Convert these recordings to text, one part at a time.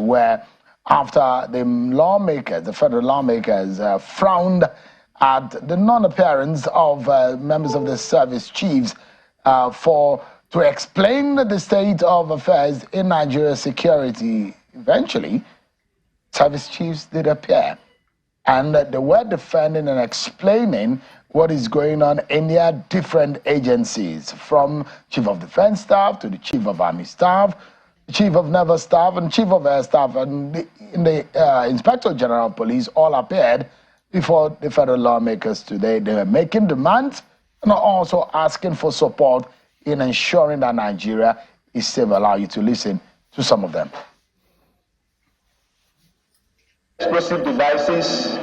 where after the federal lawmakers, frowned at the non-appearance of members of the service chiefs to explain the state of affairs in Nigeria's security. Eventually, service chiefs did appear, and they were defending and explaining what is going on in their different agencies, from Chief of Defense Staff to the Chief of Army Staff, Chief of Naval Staff, and Chief of Air Staff, and the Inspector General of Police all appeared before the federal lawmakers today. They were making demands and also asking for support in ensuring that Nigeria is safe. Allow you to listen to some of them. Explosive devices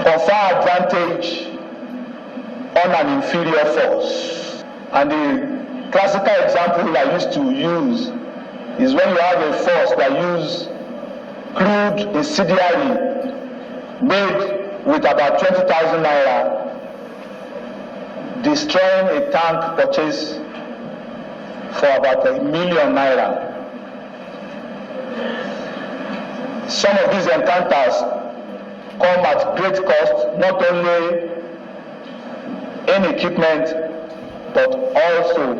confer advantage on an inferior force. And the classical example I used to use is when you have a force that use crude incendiary made with about 20,000 naira, destroying a tank purchased for about 1 million naira. Some of these encounters come at great cost, not only in equipment, but also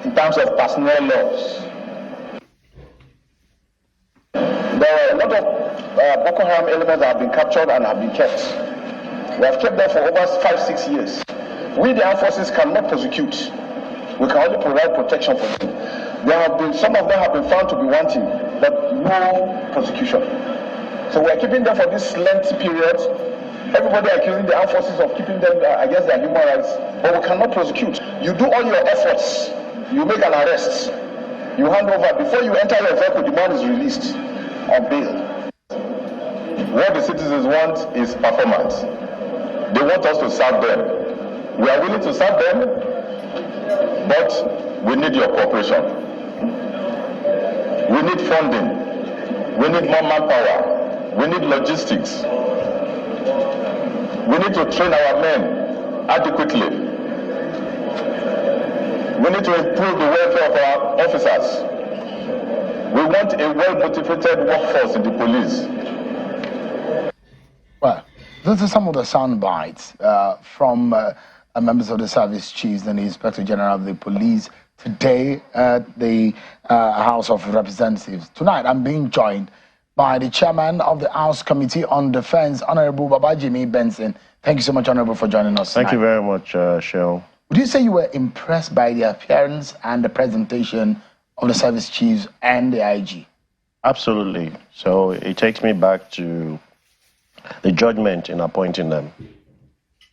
in terms of personnel loss. There are a lot of Boko Haram elements that have been captured and have been kept. We have kept them for over 5-6 years. We, the armed forces, cannot prosecute. We can only provide protection for them. Some of them have been found to be wanting, but no prosecution. So we are keeping them for this lengthy period. Everybody accusing the armed forces of keeping them against their human rights, but we cannot prosecute. You do all your efforts. You make an arrest. You hand over. Before you enter your vehicle, the man is released on bail. What the citizens want is performance. They want us to serve them. We are willing to serve them, but we need your cooperation. We need funding. We need more manpower. We need logistics. We need to train our men adequately. We need to improve the welfare of our officers. We want a well-motivated workforce in the police. Well, those are some of the sound bites from members of the service chiefs and the Inspector General of the Police today at the House of Representatives. Tonight, I'm being joined by the Chairman of the House Committee on Defense, Honorable Babajimi Benson. Thank you so much, Honorable, for joining us tonight. Thank you very much, Cheryl. Would you say you were impressed by the appearance and the presentation of the service chiefs and the IG? Absolutely. So it takes me back to the judgment in appointing them.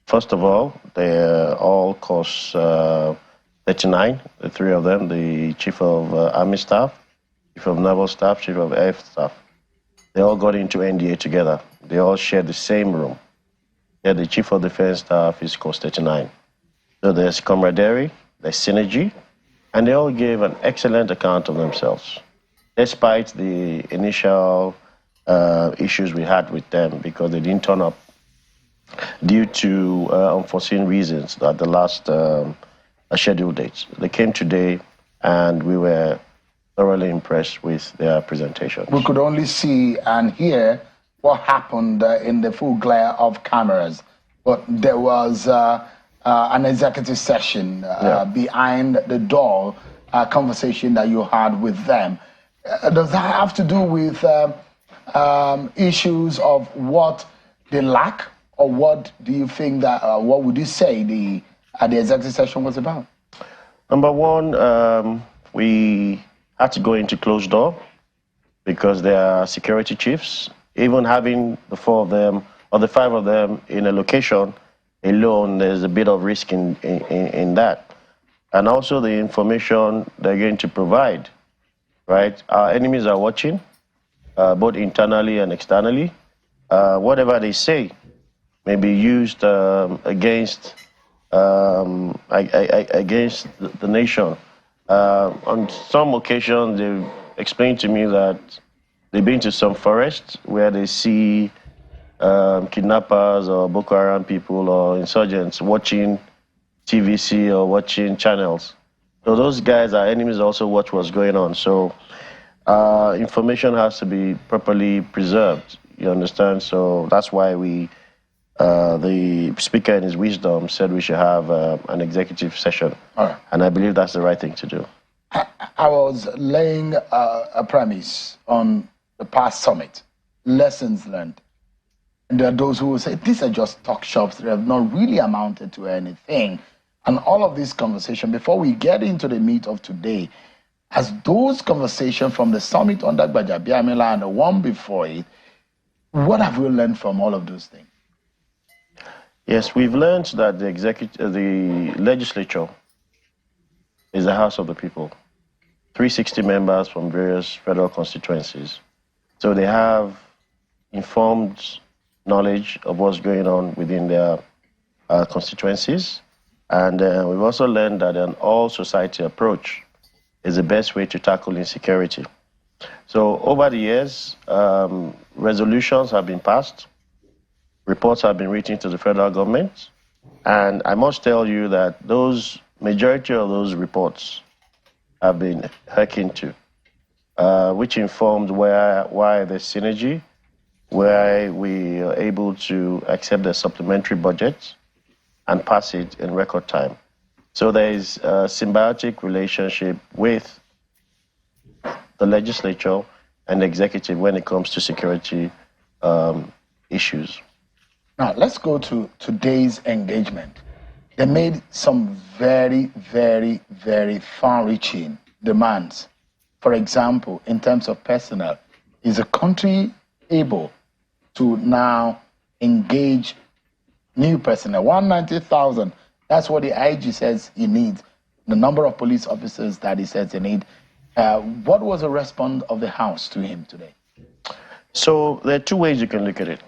First of all, they all cost 39, the three of them, the Chief of Army Staff, Chief of Naval Staff, Chief of Air Staff. They all got into NDA together. They all share the same room. Yeah, the Chief of Defense Staff is cost 39. So there's camaraderie, there's synergy, and they all gave an excellent account of themselves, despite the initial issues we had with them because they didn't turn up due to unforeseen reasons at the last scheduled dates. They came today, and we were thoroughly impressed with their presentation. We could only see and hear what happened in the full glare of cameras, but there was an executive session behind the door, conversation that you had with them. Does that have to do with issues of what they lack, or what do you think that, what would you say the executive session was about? Number one, we had to go into closed door because they are security chiefs. Even having the four of them or the five of them in a location alone, there's a bit of risk in that. And also the information they're going to provide, right? Our enemies are watching, both internally and externally. Whatever they say may be used against the nation. On some occasions, they've explained to me that they've been to some forests where they see kidnappers or Boko Haram people or insurgents watching TVC or watching channels. So those guys, our enemies, also watch what's going on. So information has to be properly preserved. You understand? So that's why the speaker in his wisdom said we should have an executive session. All right. And I believe that's the right thing to do. I was laying a premise on the past summit, lessons learned. And there are those who will say, these are just talk shops that have not really amounted to anything. And all of this conversation, before we get into the meat of today, as those conversations from the summit under Gbajabiamila and the one before it, what have we learned from all of those things? Yes, we've learned that the legislature is the house of the people. 360 members from various federal constituencies. So they have informed knowledge of what's going on within their constituencies. And we've also learned that an all-society approach is the best way to tackle insecurity. So over the years, resolutions have been passed, reports have been written to the federal government, and I must tell you that majority of those reports have been hearkened to, which informed why there's synergy, why we are able to accept the supplementary budget and pass it in record time. So there is a symbiotic relationship with the legislature and the executive when it comes to security issues. Now, let's go to today's engagement. They made some very, very, very far-reaching demands. For example, in terms of personnel, is the country able to now engage new personnel? 190,000, that's what the IG says he needs, the number of police officers that he says he needs. What was the response of the House to him today? So there are two ways you can look at it.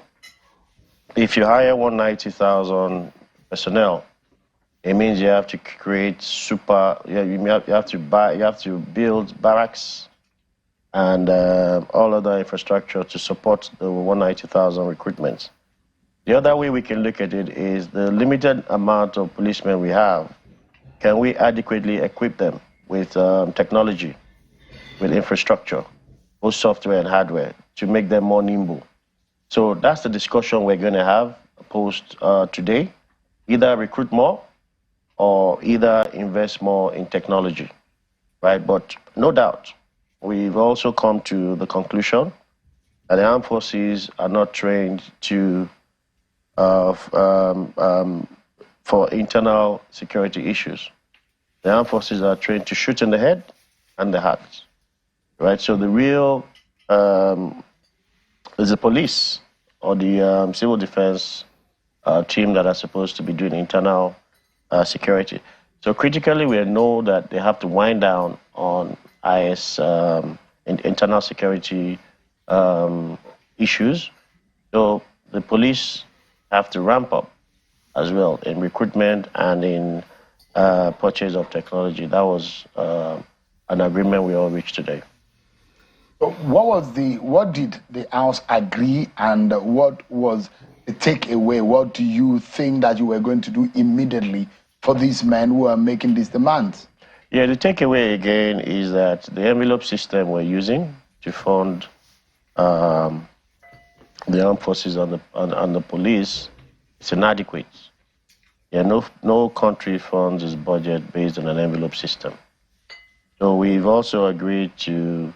If you hire 190,000 personnel, it means you have to create you have to build barracks and all other infrastructure to support the 190,000 recruitments. The other way we can look at it is the limited amount of policemen we have. Can we adequately equip them with technology, with infrastructure, both software and hardware, to make them more nimble? So that's the discussion we're going to have post today. Either recruit more or either invest more in technology, right? But no doubt, we've also come to the conclusion that the armed forces are not trained for internal security issues. The armed forces are trained to shoot in the head and the heart, right? So the real is the police or the civil defense team that are supposed to be doing internal security. So critically, we know that they have to wind down on IS internal security issues. So the police have to ramp up as well in recruitment and in purchase of technology. That was an agreement we all reached today. What did the House agree, and what was the takeaway? What do you think that you were going to do immediately for these men who are making these demands? Yeah, the takeaway again is that the envelope system we're using to fund the armed forces and the police is inadequate. Yeah, no country funds its budget based on an envelope system. So we've also agreed to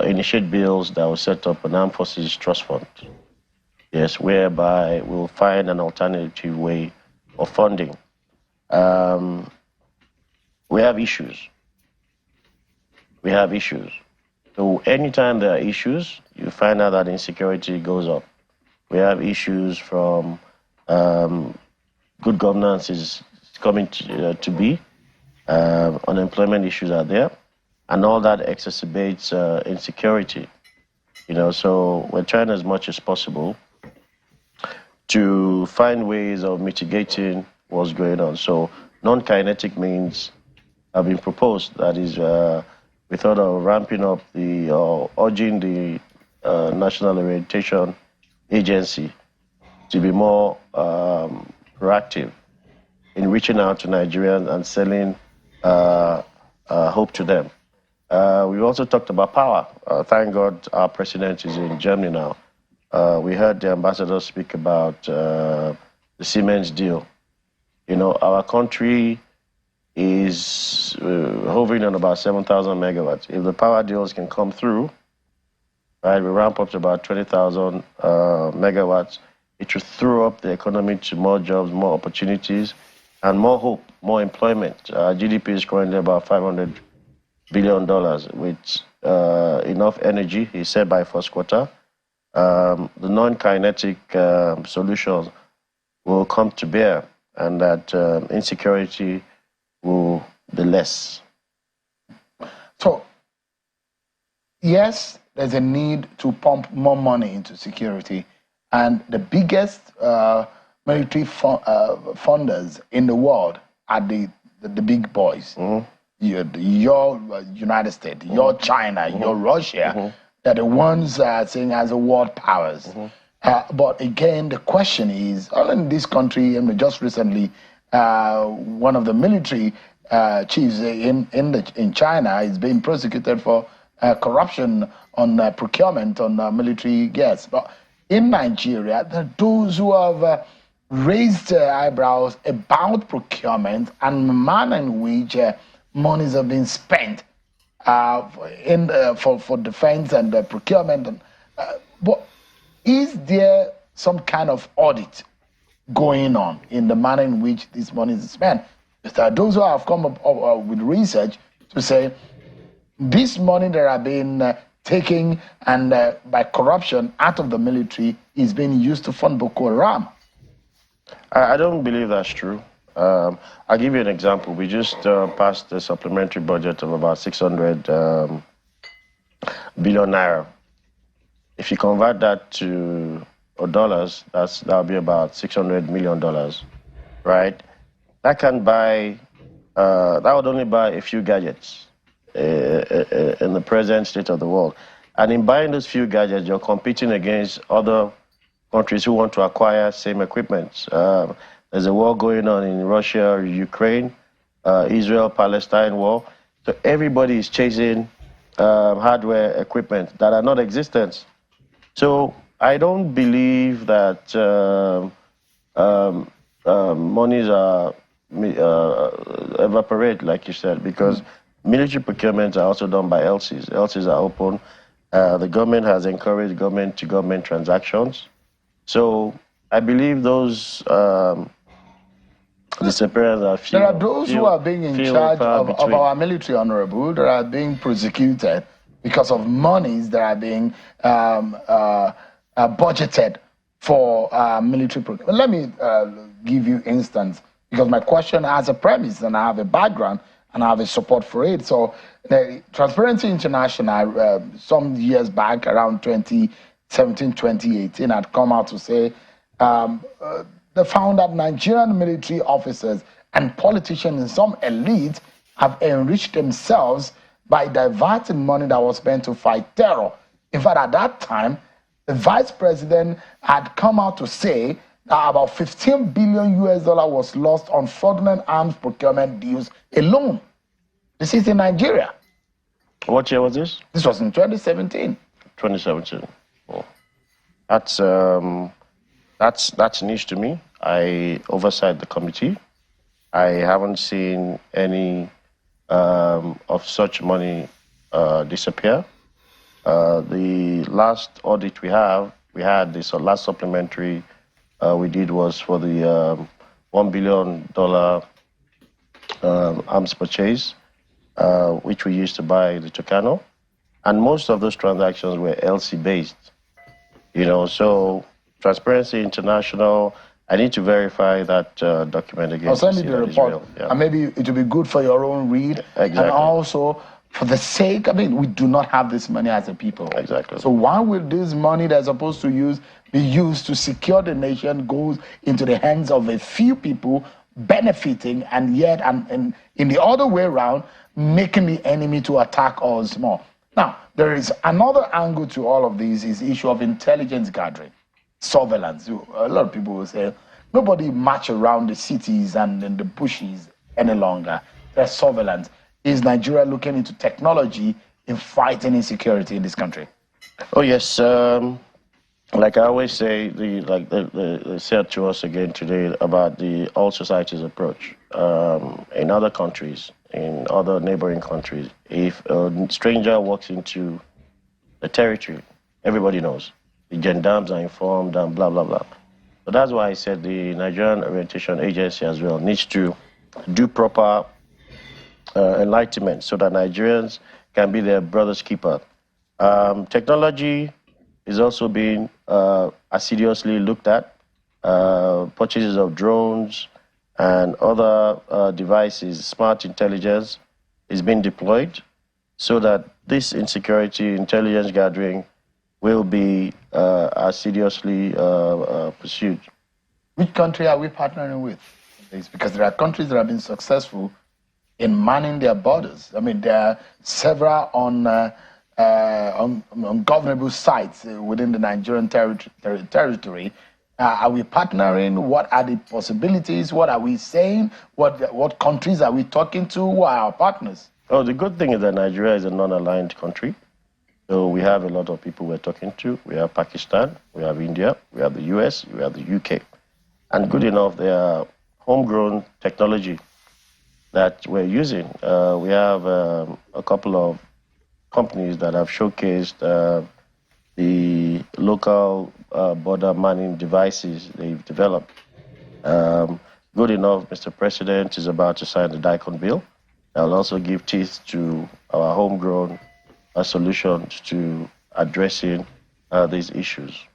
initiate bills that will set up an armed forces trust fund. Yes, whereby we'll find an alternative way of funding. We have issues. So anytime there are issues, you find out that insecurity goes up. We have issues from good governance is coming to be. Unemployment issues are there, and all that exacerbates insecurity. So we're trying as much as possible to find ways of mitigating what's going on. So non-kinetic means have been proposed. That is, we thought of ramping up urging the National Orientation Agency to be more proactive in reaching out to Nigerians and selling hope to them. We also talked about power. Thank God our president is in Germany now. We heard the ambassador speak about the Siemens deal. You know, our country is hovering on about 7,000 megawatts. If the power deals can come through, right, we ramp up to about 20,000 megawatts, it will throw up the economy to more jobs, more opportunities, and more hope, more employment. GDP is currently about $500 billion with enough energy, he said, by first quarter. The non-kinetic solutions will come to bear, and that insecurity will be less. So, yes, there's a need to pump more money into security, and the biggest military funders in the world are the big boys. Mm-hmm. Your United States, your China, your Russia, they're the ones saying as the world powers. But again, the question is, all in this country, I mean, just recently, one of the military chiefs in China is being prosecuted for corruption on procurement on military gears. But in Nigeria, there are those who have raised eyebrows about procurement and the manner in which monies are being spent for defense and procurement. But is there some kind of audit going on in the manner in which this money is spent? There are those who have come up with research to say this money that are being taken and by corruption out of the military is being used to fund Boko Haram. I don't believe that's true. I'll give you an example. We just passed a supplementary budget of about 600 billion naira. If you convert that to dollars, that'll be about $600 million, right? That can buy, that would only buy a few gadgets in the present state of the world. And in buying those few gadgets, you're competing against other countries who want to acquire same equipment. There's a war going on in Russia, Ukraine, Israel-Palestine war. So everybody is chasing hardware equipment that are not existent. So I don't believe that monies are evaporate, like you said, because military procurements are also done by LCs. LCs are open. The government has encouraged government-to-government transactions. So I believe those disappearances are few. There are those who are being in charge of our military, Honorable, that are being prosecuted because of monies that are being budgeted for military procurement. Let me give you instance, because my question has a premise and I have a background and I have a support for it. So Transparency International, some years back, around 2017, 2018, had come out to say they found that Nigerian military officers and politicians in some elite have enriched themselves by diverting money that was spent to fight terror. In fact, at that time, the vice president had come out to say that about 15 billion US dollar was lost on fraudulent arms procurement deals alone. This is in Nigeria. What year was this? This was in 2017. 2017. Oh. That's news to me. I oversight the committee. I haven't seen any of such money disappear. The last audit we had this last supplementary we did was for the $1 billion arms purchase, which we used to buy the Tucano. And most of those transactions were LC based. You know, so Transparency International, I need to verify that document again. I'll send you the report. Yeah. And maybe it will be good for your own read. Exactly. And also, for the sake, I mean, we do not have this money as a people. Exactly. So why will this money that's supposed to be used to secure the nation goes into the hands of a few people benefiting, and yet and in the other way around, making the enemy to attack us more? Now, there is another angle to all of this, is the issue of intelligence gathering, surveillance. A lot of people will say, nobody march around the cities and in the bushes any longer. There's surveillance. Is Nigeria looking into technology in fighting insecurity in this country? Oh yes, like I always say, they said to us again today about the all societies approach. In other countries, in other neighboring countries, if a stranger walks into the territory, everybody knows. The gendarmes are informed and blah blah blah. So that's why I said the Nigerian Orientation Agency as well needs to do proper enlightenment so that Nigerians can be their brother's keeper. Technology is also being assiduously looked at. Purchases of drones and other devices, smart intelligence, is being deployed so that this insecurity intelligence gathering will be assiduously pursued. Which country are we partnering with? Because there are countries that have been successful in manning their borders. I mean, there are several ungovernable sites within the Nigerian territory. Are we partnering? What are the possibilities? What are we saying? What countries are we talking to? Who are our partners? Oh, the good thing is that Nigeria is a non-aligned country. So we have a lot of people we're talking to. We have Pakistan, we have India, we have the US, we have the UK. And good enough, they are homegrown technology that we're using. We have a couple of companies that have showcased the local border manning devices they've developed. Good enough, Mr. President is about to sign the DICON bill. That will also give teeth to our homegrown solutions to addressing these issues.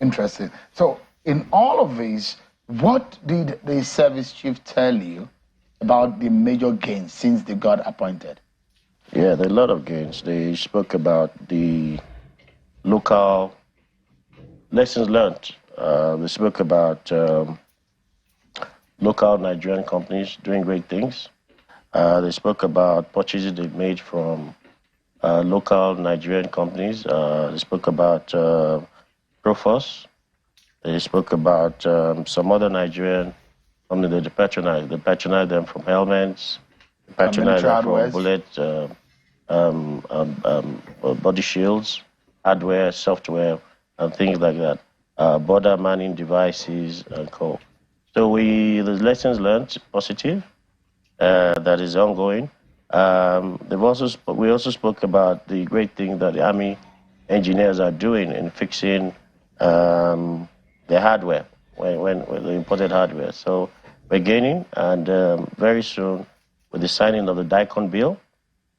Interesting. So, in all of these, what did the service chief tell you about the major gains since they got appointed? Yeah, there are a lot of gains. They spoke about the local lessons learned. They spoke about local Nigerian companies doing great things. They spoke about purchases they've made from local Nigerian companies. They spoke about Profos. They spoke about some other Nigerian companies that they patronize them from helmets, they patronize them from bullets, body shields, hardware, software, and things like that. Border manning devices and co. So the lessons learned positive. That is ongoing. We also spoke about the great thing that the Army engineers are doing in fixing the hardware when the imported hardware. So we're gaining, and very soon, with the signing of the DICON bill,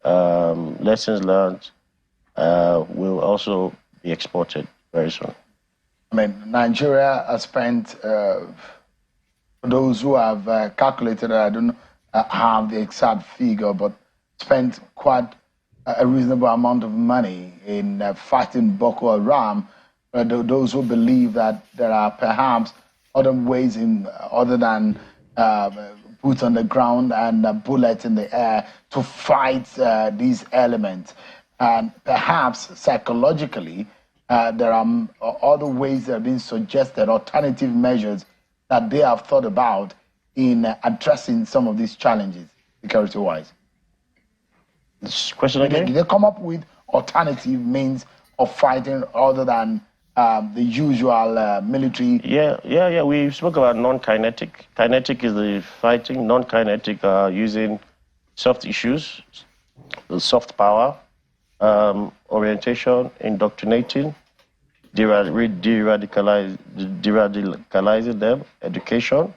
lessons learned will also be exported very soon. I mean, Nigeria has spent, for those who have calculated, I don't have the exact figure, but spent quite a reasonable amount of money in fighting Boko Haram. Those who believe that there are perhaps other ways other than boots on the ground and bullets in the air to fight these elements. And perhaps psychologically, there are other ways that have been suggested, alternative measures that they have thought about in addressing some of these challenges, security-wise. This question again? Did they come up with alternative means of fighting other than the usual military? Yeah. We spoke about non-kinetic. Kinetic is the fighting. Non-kinetic are using soft issues, the soft power, orientation, indoctrinating, de-radicalizing them, education,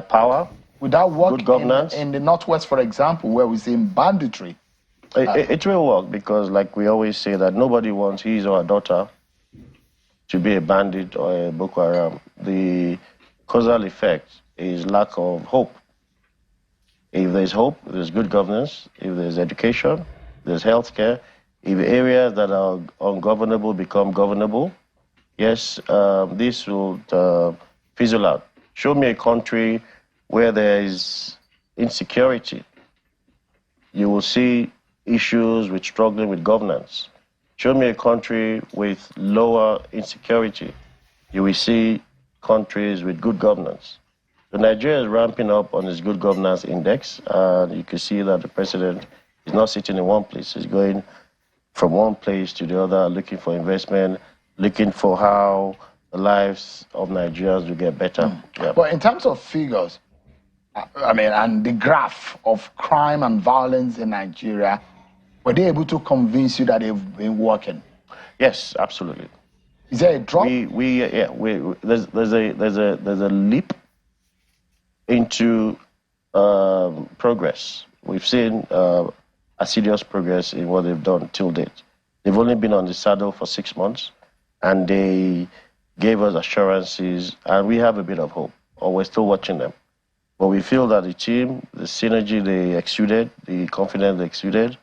power. Would that work good governance in the Northwest, for example, where we see banditry? It will work because, like we always say, that nobody wants his or her daughter to be a bandit or a Boko Haram. The causal effect is lack of hope. If there's hope, there's good governance. If there's education, there's healthcare. If areas that are ungovernable become governable, yes, this will fizzle out. Show me a country where there is insecurity. You will see issues with struggling with governance. Show me a country with lower insecurity. You will see countries with good governance. So Nigeria is ramping up on its good governance index, and you can see that the president is not sitting in one place. He's going from one place to the other, looking for investment, looking for how the lives of Nigerians will get better. Yeah. But in terms of figures, I mean, and the graph of crime and violence in Nigeria, were they able to convince you that they've been working? Yes, absolutely. Is there a drop? There's a leap into progress. We've seen assiduous progress in what they've done till date. They've only been on the saddle for 6 months, and they gave us assurances, and we have a bit of hope, or we're still watching them. But we feel that the team, the synergy they exuded, the confidence they exuded,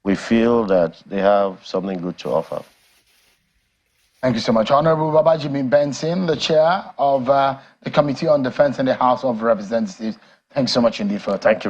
we feel that they have something good to offer. Thank you so much. Honorable Babajimi Benson, the chair of the Committee on Defense in the House of Representatives. Thanks so much indeed for your time. Thank you very much.